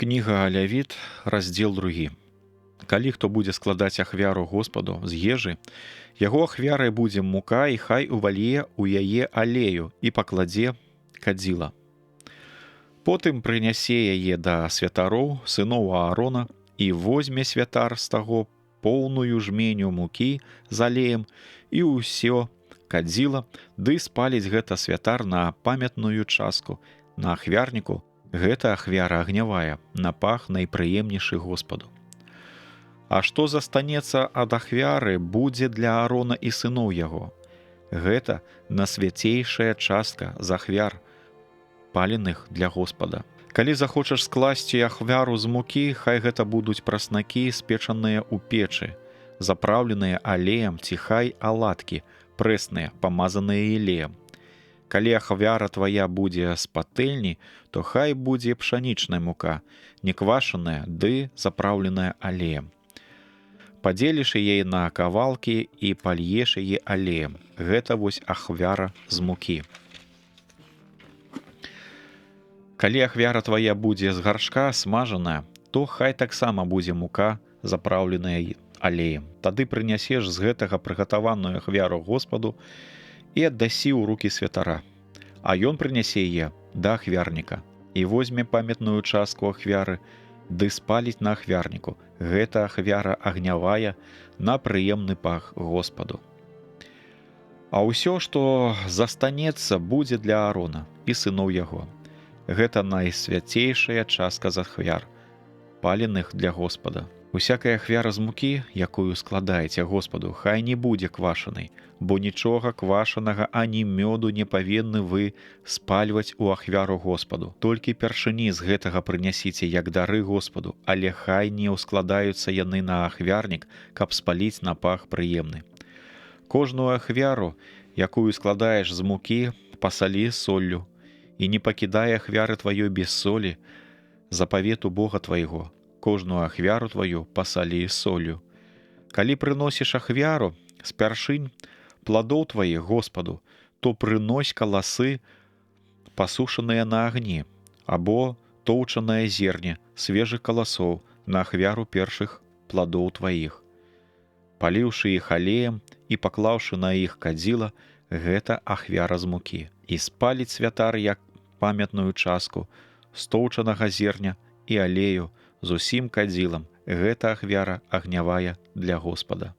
Кніга Лявіт, раздзел 2. Калі хто будзе складаць ахвяру Господу з ежы, яго ахвярай будзе мука, і хай увалье ў яе алею і пакладзе кадзіла. Потым прынясе яе да святароў, сыноў Аарона, і возьме святар з таго поўную жменю мукі з алеем і ўсё кадзіла, ды спаліць гэта святар на памятную частку, на ахвярніку. Гэта ахвяра агнявая, на пах найпрыемнейшы Господу. А што застанецца ад ахвяры, будзе для Аарона і сыноў яго. Гэта насвяцейшая частка з ахвяр, паленых для Господа. Калі захочаш скласці ахвяру з мукі, хай гэта будуць праснакі, спечаныя ў печы, запраўленыя алеем, ці хай аладкі, прэсныя, памазаныя елеем. Калі ахвяра твая будзе з патэльні, то хай будзе пшанічная мука, не квашаная, ды запраўленая алеем. Падзеліш яе на кавалкі і пальеш яе алеем. Гэта вось ахвяра з мукі. Калі ахвяра твая будзе з гаршка смажаная, то хай таксама будзе мука, запраўленая алеем. Тады прынясеш з гэтага прыгатаваную ахвяру Господу і аддасі ў рукі святара. А ён прынясе яе да ахвярніка і возьме памятную частку ахвяры, ды спаліць на ахвярніку. Гэта ахвяра агнявая на прыемны пах Господу. А ўсё, што застанецца, будзе для Аарона і сыноў яго. Гэта найсвяцейшая частка з ахвяр, паленых для Господа. Усякая ахвяра з мукі, якую складаеце Господу, хай не будзе квашанай, бо нічога квашанага ані мёду не павінны вы спальваць у ахвяру Господу. Толькі першыні з гэтага прынясіце як дары Господу, але хай не ўскладаюцца яны на ахвярнік, каб спаліць на пах прыемны. Кожную ахвяру, якую складаеш з мукі, пасалі соллю, і не пакідай ахвяры тваёй без солі, запавету Бога твайго. Кожную ахвяру тваю пасалі солью. Калі прыносіш ахвяру з пяршынь пладоў тваіх Господу, то прынось каласы, пасушаныя на агні, або тоўчанае зерне свежых каласоў на ахвяру першых пладоў тваіх. Паліўшы іх алеем і паклаўшы на іх кадзіла, гэта ахвяра з мукі. І спаліць святар як памятную частку з тоўчанага зерня і алею, з усім кадзілам. Гэта ахвяра агнявая для Господа.